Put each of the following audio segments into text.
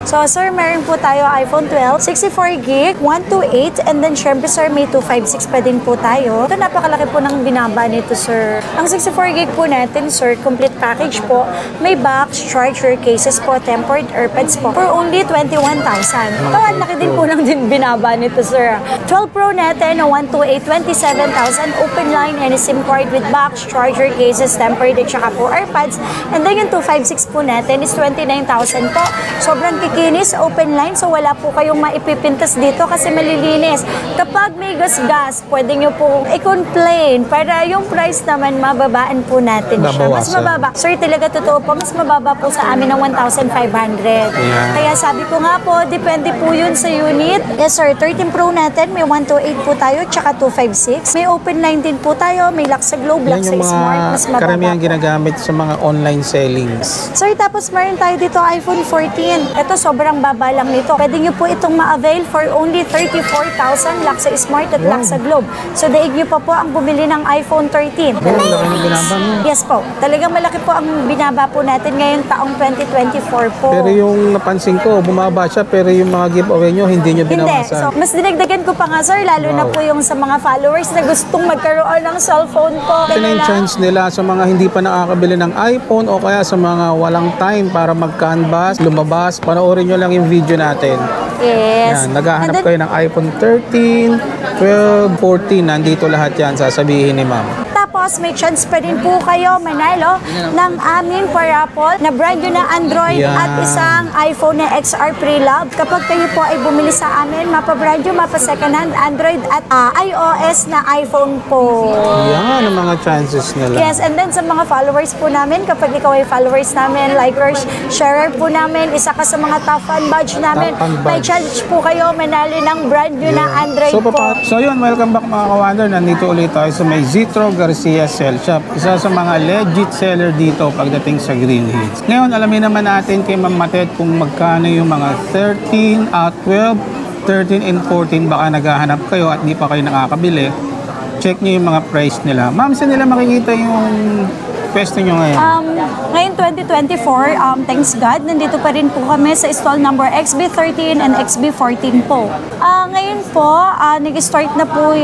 So, sir, meron po tayo iPhone 12, 64 gig, 128, and then syempre, sir, may 256 pa din po tayo. Ito, napakalaki po ng binaba nito, sir. Ang 64 gig po natin, sir, complete package po. May box, charger, cases po, tempered AirPods po for only 21,000. Ito, ang laki din po ng binaba nito, sir. 12 Pro natin, 128, 27,000. Open line and a SIM card with box, charger, cases, tempered, at saka po AirPods. And then yung 256 po natin is 29,000 po. Sobrang kikinis, open line, so wala po kayong maipipintas dito kasi malilinis. Kapag may gas-gas, pwede nyo po i-complain para yung price naman mababaan po natin siya. Mas mababa. Sir, talaga totoo po, mas mababa po sa amin ng 1,500. Kaya sabi ko nga po, depende po yun sa unit. Yes sir, 13 Pro natin, may 128 po tayo, tsaka 256. May open line din po tayo, may lock sa Globe, lock sa Smart, mas mababa. Karamihan ginagamit sa mga online sellings. Sir, tapos meron tayo dito iPhone 14. Ito, sobrang baba lang nito. Pwede nyo po itong ma-avail for only 34,000, lock sa Smart at lock sa Globe. So, daig nyo pa po ang bumili ng iPhone 13. Yes po. Talagang malaki po ang binaba po natin ngayong taong 2024 po. Pero yung napansin ko, bumaba siya, pero yung mga giveaway nyo, hindi nyo binawasan. Hindi. So, mas dinagdagan ko pa nga, sir, lalo na po yung sa mga followers na gustong magkaroon ng cellphone po. Ito na yung chance nila sa mga hindi pa nakakabili ng iPhone o kaya sa mga walang time para mag-canvas, lumabas, panoorin nyo lang yung video natin. Yes. Yan, naghahanap kayo ng iPhone 13, 12, 14, nandito lahat yan, sasabihin ni ma'am. Tapos may chance pa rin po kayo manalo ng aming parapol na brand new na Android at isang iPhone na XR Pre-Love. Kapag kayo po ay bumili sa amin, mapa-brand new, mapa-second hand Android at iOS na iPhone po. Yan ang mga chances nila. Yes, and then sa mga followers po namin, kapag ikaw ay followers namin, likers, sharer po namin, isa ka sa mga top fan badge namin, may chance po kayo manalo ng brand new na Android po. So yun, welcome back mga ka-wonder. Nandito ulit tayo sa may Zitro Garcia Cell Shop. Isa sa mga legit seller dito pagdating sa Green Hills. Ngayon, alamin naman natin kay Ma'am Matet kung magkano yung mga 13 at 12, 13 and 14. Baka naghahanap kayo at di pa kayo nakakabili. Check nyo yung mga price nila. Ma'am, saan nila makikita yung pwesto nyo ngayon? Ngayon 2024, thanks God, nandito pa rin po kami sa stall number XB13 and XB14 po. Ngayon po, nag-start na po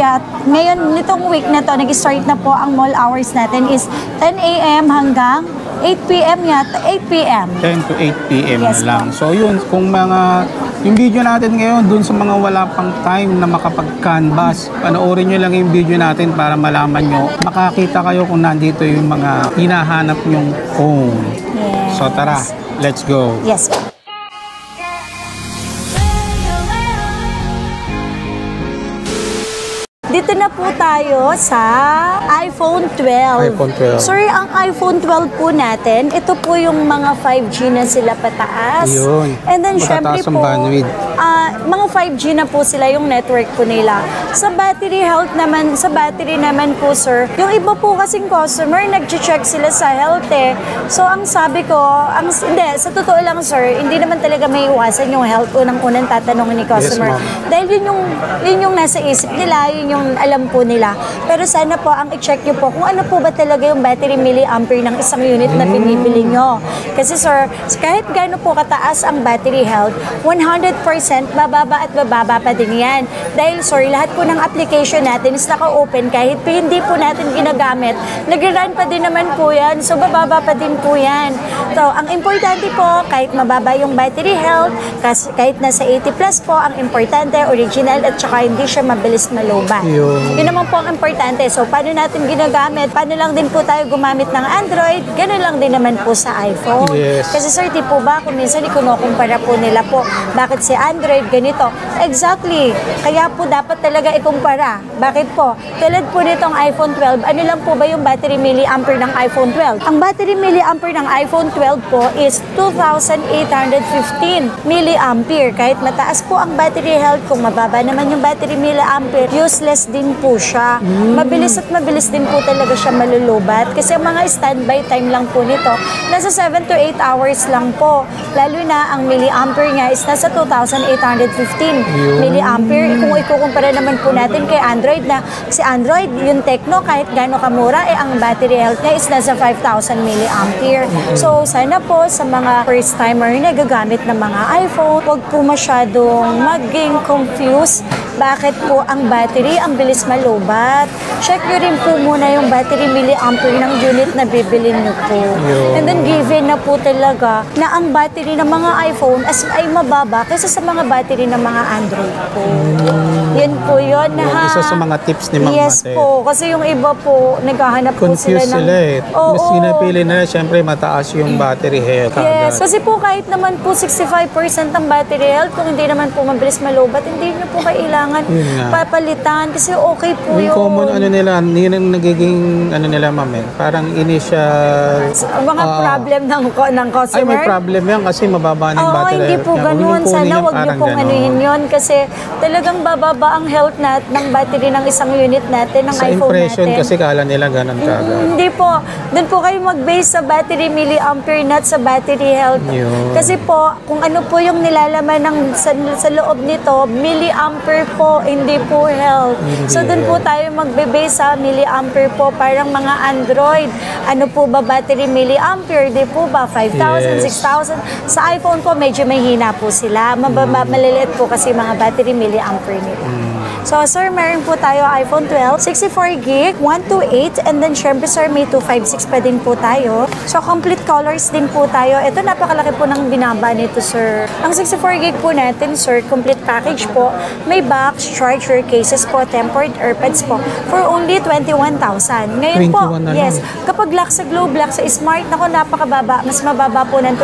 ngayon, nitong week na to, nag-start na po ang mall hours natin is 10 a.m. hanggang 8 p.m. yata, 8 p.m. 10 to 8 p.m. Yes, na lang. So yun, kung yung video natin ngayon, dun sa mga wala pang time na makapag-canvas, panoorin nyo lang yung video natin para malaman nyo, makakita kayo kung nandito yung mga hinahanap nyong phone. Yes. So tara, let's go. Yes. Dito na po tayo sa iPhone 12. iPhone 12. Sir, ang iPhone 12 po natin, ito po yung mga 5G na sila pataas. Yun. And then, syempre Matataas ang po, bandwidth. mga 5G na po sila yung network po nila. Sa battery health naman, sa battery naman po, sir, yung iba po kasing customer, nag-check sila sa health eh. So, ang sabi ko, hindi, sa totoo lang, sir, hindi naman talaga may iwasan yung health unang-unang tatanungin ni customer. Yes, dahil yun yung nasa isip nila, yun yung alam po nila. Pero sana po, ang i-check nyo po kung ano po ba talaga yung battery milliampere ng isang unit na pinipili nyo. Kasi sir, kahit gaano po kataas ang battery health, 100% bababa at bababa pa din yan. Dahil sir, lahat po ng application natin is naka-open kahit po hindi po natin ginagamit. Nag-run pa din naman po yan. So, bababa pa din po yan. So, ang importante po, kahit mababa yung battery health, kahit nasa 80 plus po, ang importante, original at saka hindi siya mabilis malobat. Yun naman po ang importante. So, paano natin ginagamit? Paano lang din po tayo gumamit ng Android? Ganun lang din naman po sa iPhone. Yes. Kasi sir, di po ba, kung minsan ikunukumpara po nila po, bakit si Android ganito? Exactly. Kaya po dapat talaga ikumpara. Bakit po? Tulad po nitong iPhone 12, ano lang po ba yung battery milliampere ng iPhone 12? Ang battery milliampere ng iPhone 12 po is 2,815 milliampere. Kahit mataas po ang battery health, kung mababa naman yung battery milliampere, useless din po siya. Mabilis at mabilis din po talaga siya malulubat. Kasi ang mga standby time lang po nito, nasa 7 to 8 hours lang po. Lalo na ang milliampere niya is nasa 2,815 2,815 milliampere. Kung ikukumpara naman po natin kay Android na si Android, yung Tecno, kahit gaano kamura, ang battery health niya is nasa 5,000 milliampere. So, sana po sa mga first timer na gagamit ng mga iPhone, huwag po masyadong maging confused. Bakit po ang battery ang bilis malubat? Check nyo rin po muna yung battery milliampere ng unit na bibilin nyo po. And then given na po talaga na ang battery ng mga iPhone ay mababa kaysa sa mga battery ng mga Android po. Yan po yun. Isa sa mga tips ni Ma'am Yes Mate. po. Kasi yung iba po, naghahanap po sila Confused ng... sila eh. Oo. Mas pinapili na syempre mataas yung battery health. Yes, kasi po kahit naman po 65% ang battery health, kung hindi naman po mabilis malubat, hindi nyo po kailangan papalitan kasi okay po yung yun. common ano nila, yun ang nagiging ano nila ma'am eh. Parang initial Mga problem ng customer. ay may problem yan kasi mababa na yung Oo, battery hindi health po niya. ganun. Sana wag niyo pong anuhin yun kasi talagang bababa ang health ng battery ng isang unit natin, ng sa iPhone impression natin. kasi kala nila ganun kagad. Hindi po. Doon po kayo mag-base sa battery milliampere, not sa battery health. Yun. Kasi po, kung ano po yung nilalaman sa loob nito, milliampere po, hindi po health. So doon po tayo magbe-base sa milliampere po, parang mga Android. Ano po ba battery milliampere? Di po ba 5,000, Yes. 6,000? Sa iPhone po, medyo mahina po sila. Maliliit po kasi mga battery milliampere nila. So, sir, meron po tayo iPhone 12, 64 gig, 128, and then syempre, sir, may 256 pa din po tayo. So, complete colors din po tayo. Ito, napakalaki po ng binaba nito, sir. Ang 64 gig po natin, sir, complete package po. May box, charger, cases po, tempered AirPods po, for only 21,000. Ngayon po, 21 na lang. yes, kapag lock sa Globe, lock sa Smart, naku, napakababa. Mas mababa po ng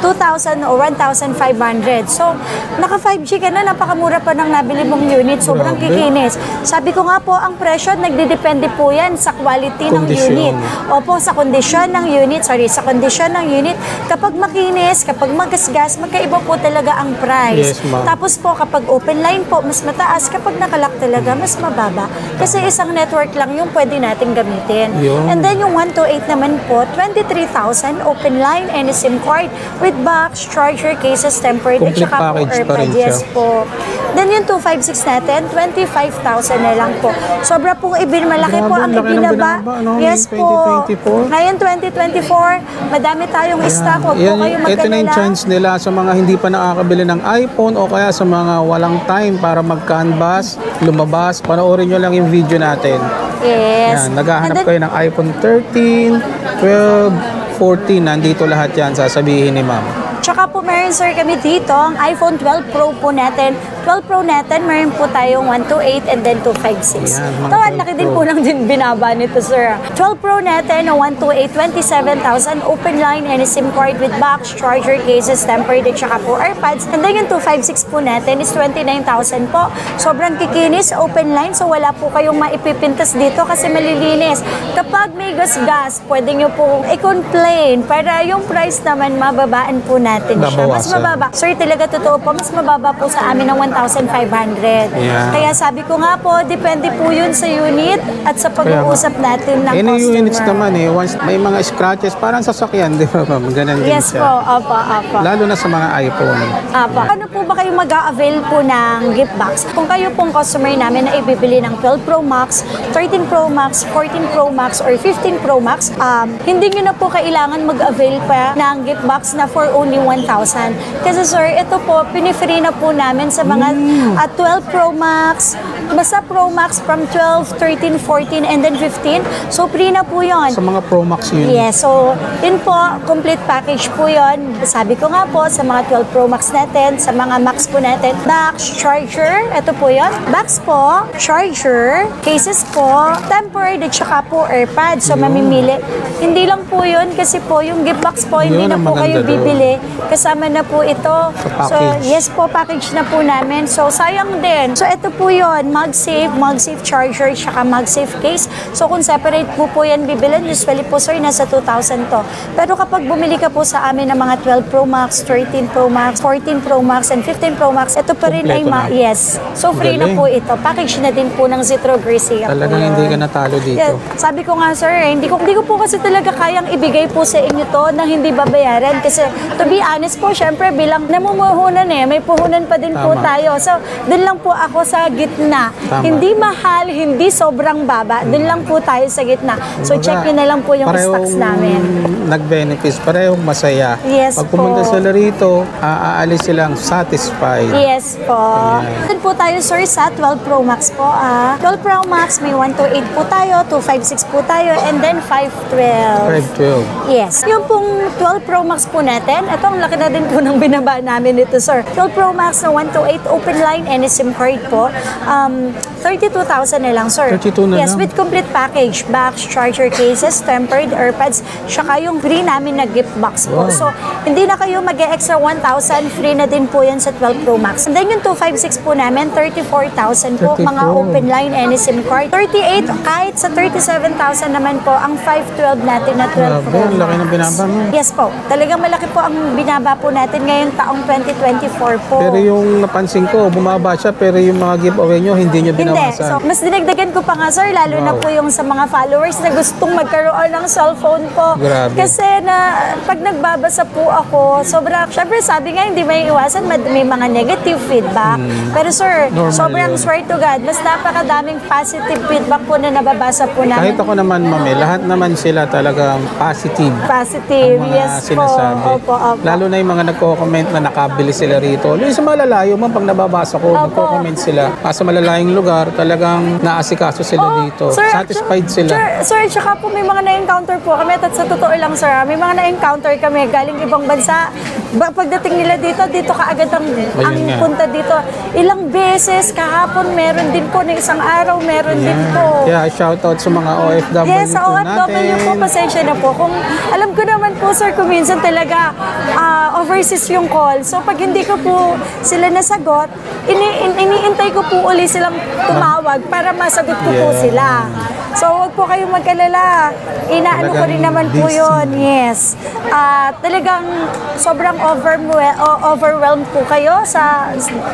2,000 o 1,500. So, naka 5G ka na, napakamura pa ng nabili mong unit. Sobrang kikinis. Sabi ko nga po, ang presyo, nagdidepende po yan sa quality ng Kondisyon. unit. Opo, sa kondisyon ng unit. Sa kondisyon ng unit. Kapag makinis, kapag magasgas, magkaiba po talaga ang price. Yes, ma'am. Tapos po, kapag open line po, mas mataas. Kapag nakalock talaga, mas mababa. Kasi isang network lang yung pwede natin gamitin. Yun. And then yung 128 naman po, 23,000 open line and SIM card with box, charger, cases, tempered, at Complete saka po package pa rin AirPods. siya. Yes po. Then yung 256 natin, 25,000 na lang po. Sobra pong malaki po Grabe, ang laki ng ibinaba. binaba, no? Yes Ngayong po. 2024. Ngayon 2024, madami tayong stock. Huwag po kayo Ito na yung magkalala. chance nila sa mga hindi pa nakakabili ng iPhone o kaya sa mga walang time para mag-canvas, lumabas. Panoorin nyo lang yung video natin. Yes. Yan, naghahanap And then, kayo ng iPhone 13, 12, 14. Nandito lahat yan, sasabihin ni ma'am. Tsaka po meron sir kami dito, ang iPhone 12 Pro po natin. 12 Pro natin, meron po tayong 128 and then 256. Ayan, mga Ito, ang 12 laki din Pro. po ng din binaba nito sir. 12 Pro natin na 128, 27,000 open line and SIM card with box, charger, cases, tempered at saka po AirPods. And then yung 256 po natin is 29,000 po. Sobrang kikinis, open line, so wala po kayong maipipintas dito kasi malilinis. Kapag may gas-gas, pwede nyo po i-complain para yung price naman mababaan po natin siya. Mas Babawasan. mababa. Sir, talaga totoo po, mas mababa po sa amin ng 1,500. Yeah. Kaya sabi ko nga po, depende po yun sa unit at sa pag-uusap natin ng Any customer. units naman once may mga scratches, parang sasakyan, di ba ma'am? Ganun din Yes po, siya. apa. Lalo na sa mga iPhone. Apa. Ano po ba kayo mag-a-avail po ng gift box? Kung kayo pong customer namin na ibibili ng 12 Pro Max, 13 Pro Max, 14 Pro Max, or 15 Pro Max, hindi nyo na po kailangan mag-avail pa ng gift box na for only 1,000. Kasi sir, ito po, pinifree na po namin sa mga 12 Pro Max, basta Pro Max from 12, 13, 14, and then 15. So, free na po yun. Sa mga Pro Max yun. Yes, so yun po, complete package po yun. Sabi ko nga po, sa mga 12 Pro Max natin, sa mga Max po natin, box, charger, ito po yun. Box po, charger, cases po, tempered, at saka po AirPods. So, mamimili. Hindi lang po yun, kasi po, yung gift box po, hindi Yun na ang po kayo maganda doon. bibili. Kasama na po ito. So, package. yes po, package na po namin. So, sayang din. So, ito po yun. MagSafe charger, tsaka MagSafe case. So kung separate po yan bibilin, usually po sir, nasa 2,000 to. Pero kapag bumili ka po sa amin ng mga 12 Pro Max, 13 Pro Max, 14 Pro Max, and 15 Pro Max, ito pa rin ay Kompleto na. yes. So free na Galing. po ito. Package na din po ng Zitro Gracia. Talagang hindi ka natalo dito. Yeah, sabi ko nga sir, hindi ko po kasi talaga kayang ibigay po sa inyo to nang hindi babayaran kasi to be honest po, syempre bilang namumuhunan may puhunan pa din po Tama. tayo. So, dun lang po ako sa gitna. Tama. Hindi mahal, hindi sobrang baba. Dun lang po tayo sa gitna. So, Kumbaga, check nyo na lang po yung stocks namin. Nag-benefits, parehong masaya. Yes Pag pumunta po. sila rito, aalis silang satisfied. Yes po. Ayan. Dun po tayo sir sa 12 Pro Max po. 12 Pro Max, may 128 po tayo, 256 po tayo, and then 512. 512. Yes. Yung pong 12 Pro Max po natin, ito ang laki na din po ng binaba namin dito, sir. 12 Pro Max na 128 open line and SIM card po. 32,000 na lang, sir. 32 na yes, lang. with complete package. Box, charger cases, tempered AirPods, tsaka yung free namin na gift box po. Wow. So, hindi na kayo mag-extra 1,000. Free na din po yan sa 12 Pro Max. And then yung 256 po namin, 34,000 po. 34. Mga open line and SIM card. 38, kahit sa 37,000 naman po, ang 512 natin na 12 Pro Grabe, ang laki Max. ng binaba mo. Yes po. Talagang malaki po ang binaba po natin ngayong taong 2024 po. Pero yung napansin ko, bumaba siya, pero yung mga giveaway nyo, hindi nyo Hindi. binawasan. So, mas dinagdagan ko pa nga, sir, lalo na Wow. po yung sa mga followers na gustong magkaroon ng cellphone po. Grabe. Kasi na, pag nagbabasa po ako, syempre sabi nga, hindi may iwasan, may mga negative feedback. Pero sir, Normal sobrang yun. swear to God, mas napakadaming positive feedback po na nababasa po namin. Kahit ako naman, mami, lahat naman sila talagang positive. Positive, Ang mga yes sinasabi. po. Opo, opo. Lalo na yung mga nagko-comment na nakabili sila rito. Yung sa malalayo man, pag nababasa ko, Opo. nagko-comment sila. Sa malalayong lugar, talagang naasikaso sila Oo, dito. sir, Satisfied sila. Sir, tsaka po may mga na-encounter po kami at sa totoo lang sir, may mga na-encounter kami galing ibang bansa. Pagdating nila dito kaagad ang nga. punta dito. Ilang beses, kahapon meron din po, na isang araw meron din po. Kaya shoutout sa mga OFW Yes, sa po OFW po, natin. pasensya na po. Kung alam ko naman po, sir, kung minsan talaga overseas yung call. So, pag hindi ko po sila nasagot, iniintay ko po uli silang tumawag para masagot ko po Yeah. sila. So, wag po kayong mag-alala. Inaano ko rin naman po busy. yun. Yes. Talagang sobrang overwhelmed po kayo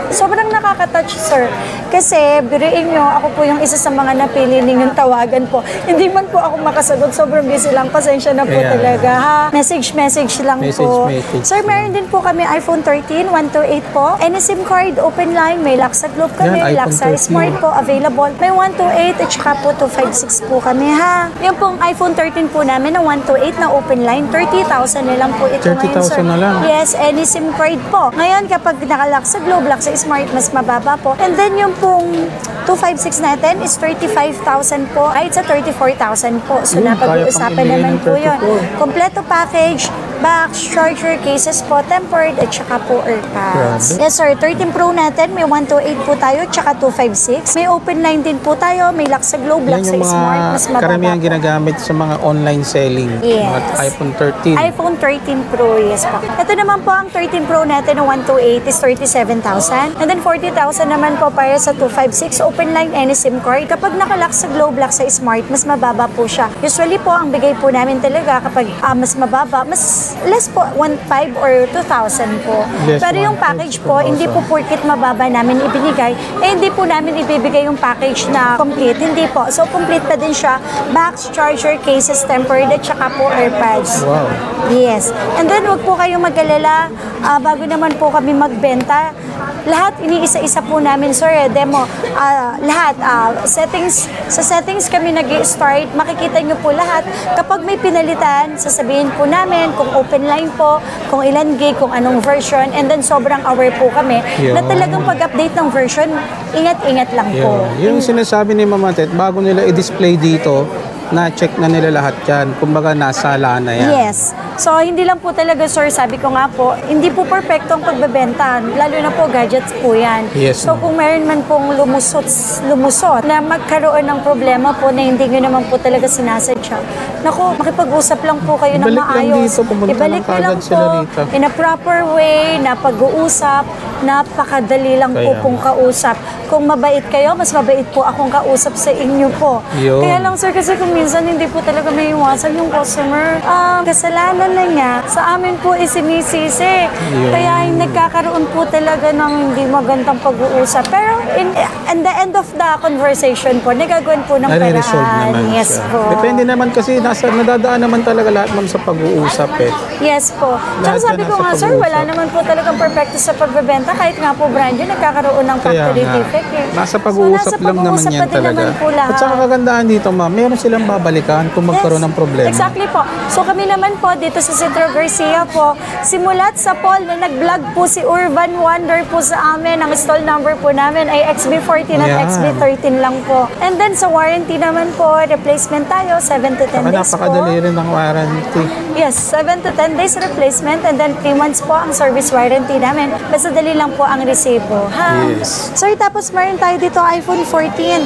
sobrang nakaka-touch, sir. Kasi, biruin nyo, ako po yung isa sa mga napili ninyong tawagan po. Hindi man po ako makasagot. Sobrang busy lang. Pasensya na po Kaya. talaga, ha? Message lang po. Message. Sir, meron din po kami iPhone 13, 128 po. Any SIM card, open line, may lock sa Globe kami, Yan, lock sa iPhone 13. Smart po, available. May 128 at saka po 256 po kami, ha? Yung pong iPhone 13 po namin na 128 na open line, 30,000 na lang po ito ngayon, sir. 30,000 na lang. Yes, any SIM card po. Ngayon, kapag nakalock sa Globe, lock sa Smart, mas mababa po. And then yung pong 256 natin is 35,000 po, kahit sa 34,000 po. So, Kaya napag-uusapan pang ibigay naman ng po yun. 34. Kompleto package, box, charger, cases po, tempered, at saka po AirPods. Grabe. Yes sir, 13 Pro natin, may 128 po tayo, tsaka 256. May open line din po tayo, may lock sa Globe, lock Yan sa yung Smart, mga mas mababa karamihan po. ginagamit sa mga online selling. Yes. Mga iPhone 13. iPhone 13 Pro, yes po. Ito naman po ang 13 Pro natin na 128 is 37,000. And then 40,000 naman po para sa 256 open line any SIM card. Kapag nakalock sa Globe, lock sa Smart, mas mababa po siya. Usually po, ang bigay po namin talaga kapag mas mababa, mas less po, 1,500 or 2,000 po. Less Pero yung 1,500 package to po, hindi po 2,000. porkit mababa namin ibinigay, hindi po namin ibibigay yung package na complete. Hindi po. So, complete pa din siya. Box, charger, cases, tempered, at saka po AirPods. Wow. Yes. And then, wag po kayong mag-alala. Bago naman po kami magbenta, lahat iniisa-isa po namin, sir, demo. Lahat. Sa settings kami nag-i-start. Makikita nyo po lahat. Kapag may pinalitan, sasabihin po namin kung open line po, kung ilan gig, kung anong version, and then sobrang aware po kami na Yun. talagang pag-update ng version, ingat-ingat lang po. Yung sinasabi ni Mama Tet, bago nila i-display dito, na-check na nila lahat yan. Kumbaga, nasa na yan. Yes. So, hindi lang po talaga, sir, sabi ko nga po, hindi po perfecto ang pagbebenta. Lalo na po, gadgets po yan. Yes, So, ma'am. kung meron man pong lumusot na magkaroon ng problema po na hindi nyo naman po talaga sinasadya, naku, makipag-usap lang po kayo ng Ibalik lang maayos. dito, pumunta Ibalik lang nyo lang kaagad sila po rito. in a proper way, na pag-uusap, napakadali lang po Kaya pong kausap. Kung mabait kayo, mas mabait po akong kausap sa inyo po. Yun. Kaya lang sir, kasi kung minsan hindi po talaga may iwasan yung customer. Kasalanan na niya, sa amin po isinisisi. Yun. Kaya nagkakaroon po talaga ng hindi magandang pag-uusap. Pero in the end of the conversation po, nagagawin po ng Nare-resolve paraan. naman Yes siya. po. Depende naman kasi nadadaan naman talaga lahat ma'am sa pag-uusap eh. Yes po. Tsaka Lahat sabi yan ko nasa nga, sir, pag-uusap. wala naman po talagang perfecto sa pagbebenta. Kahit nga po brand yun, nagkakaroon ng factory nga. defect eh. Nasa pag-uusap So, nasa lang naman pag-uusap yan pa din talaga. naman po lahat. At saka kagandahan dito ma'am, meron silang babalikan kung magkaroon ng problema. Exactly po. So kami naman po dito sa Citro Garcia po, simulat sa Paul na nag-vlog po si Urban Wonder po sa amin. Ang stall number po namin ay XB14 at Yan. XB13 lang po. And then sa warranty naman po, replacement tayo, 7 to 10 Saka days po. napakadali rin ng warranty. Yes, 7 to 10 days replacement and then 3 months po ang service warranty namin. Basta dali lang po ang resibo. Ha? Yes. Sir, tapos meron tayo dito iPhone 14.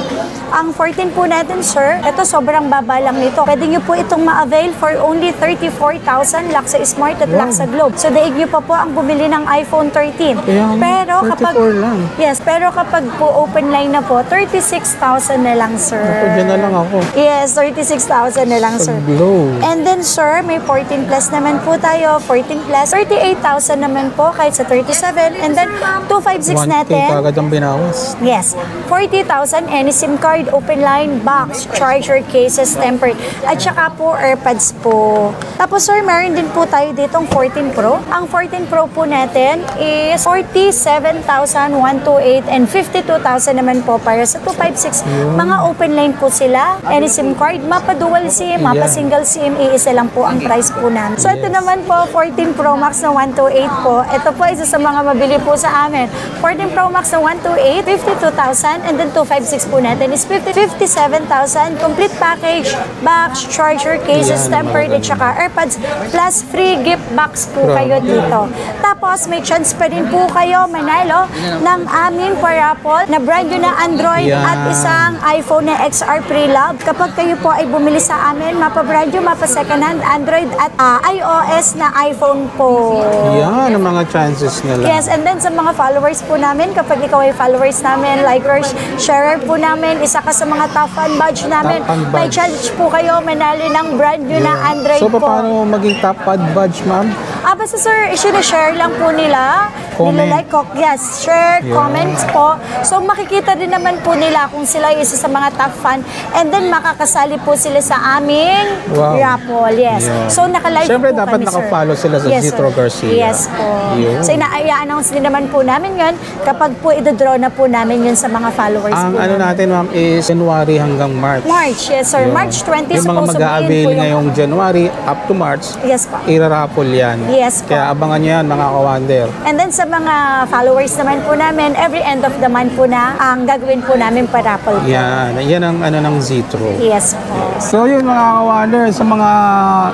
Ang 14 po natin, sir, ito sobrang baba lang nito. Pwede nyo po itong ma-avail for only 34,000 laksa Smart at laksa Globe. So, daig nyo pa po ang bumili ng iPhone 13. Kaya nga, Pero kapag 34 lang. Yes, pero kapag po open line na po, 36,000 na lang, sir. Ako, dyan na lang ako. Yes, 36,000 na lang, sir. Globe. And then, sir, may 14 plus naman po tayo. 14 plus, 38,000 naman po kahit sa 37. And then, 256 1K natin. kagad ang binawas. Yes, 40,000 any SIM card, open line, box, charger, cases, tempered. At saka po, AirPods po. Tapos, sir, meron din po tayo ditong 14 Pro. Ang 14 Pro po natin is 47,128 and 52,000 naman po para sa 256. Mga open line po sila. Any SIM card, mapa dual SIM, mapa Yeah. single SIM, iisa lang po ang price po namin. So, ito naman po, 14 Pro Max na 128 po. Ito po, isa sa mga mabili po sa amin. 14 Pro Max na 128, 52,000, and then 256 po natin is 57,000. Complete package, box, charger, cases, Yan, tempered, at maganda. saka AirPods, plus free gift box po Grabe. kayo dito. Tapos, may chance pa rin po kayo manalo ng aming parapol na brand new na Android Yan. at isang iPhone na XR Pre-Love. Kapag kayo po ay bumili sa amin, mapa brand new, mapa second hand, Android at iOS na iPhone po. Yan ang mga chances nila. Yes, and then sa mga followers po namin, kapag ikaw ay followers namin, likers, sharer po namin, isa ka sa mga top fan badge namin, Top fan may badge. chance po kayo manalo ng brand new na Yeah. Android So, po. paano maging top ad badge, ma'am? Basta sir, share lang po nila. Comment. Nila-like ko. Yes, share, Yeah. comments po. So makikita din naman po nila kung sila ay isa sa mga top fan. And then makakasali po sila sa aming Wow. raffle. Yes. Yeah. So naka-live Siyempre, po dapat kami, sir. naka-follow sila sa Yes, Citro sir. Garcia. Yes po. Yun. So i-announce din naman po namin yun kapag po i-draw na po namin yun sa mga followers Ang po ano natin, ma'am, is January hanggang March. March, yes sir. Yun. March 20 Yung mga supposed to be mag-a-avail yun po yung- ngayong January up to March, Yes po. iraraffle yan. Yes po. Kaya abangan nyo yan, mga kawander. And then sa mga followers naman po namin, every end of the month po na ang gagawin po namin pa-raffle po. Yan. Yan ang ano ng Zitro. Yes po. So yun mga kawander, sa mga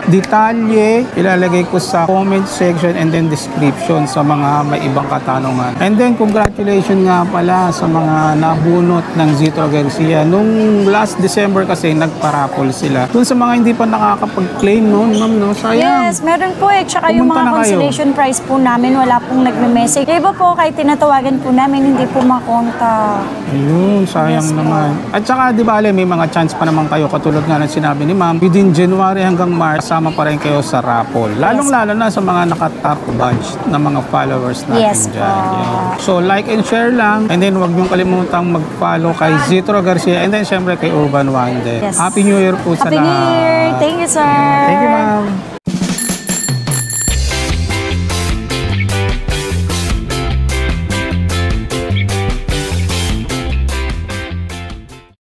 detalye, ilalagay ko sa comment section and then description sa mga may ibang katanungan. And then congratulations nga pala sa mga nabunot ng Zitro Garcia. Nung last December kasi nagparapol sila. Dun sa mga hindi pa nakakapag-claim noon, ma'am, no? Sayang. Yes, meron po eh. Tsaka yung Pumunta mga na kayo. consolation prize po namin, wala pong nagme-message. Yung iba po, kahit tinatawagan po namin, hindi po makonta. Ayun, sayang Yes, naman. At saka, di ba, may mga chance pa naman kayo, katulad nga ng sinabi ni ma'am, within January hanggang March, kasama pa rin kayo sa raffle. Lalong-lalo na sa mga naka-top badge na mga followers natin Yes dyan. po. Yan. So, like and share lang. And then, huwag niyong kalimutang mag-follow kay Zitro Garcia. And then, syempre, kay Urban Wonder. Yes. Happy New Year po sa Happy New lahat. Year! Thank you, sir! Thank you, ma'am.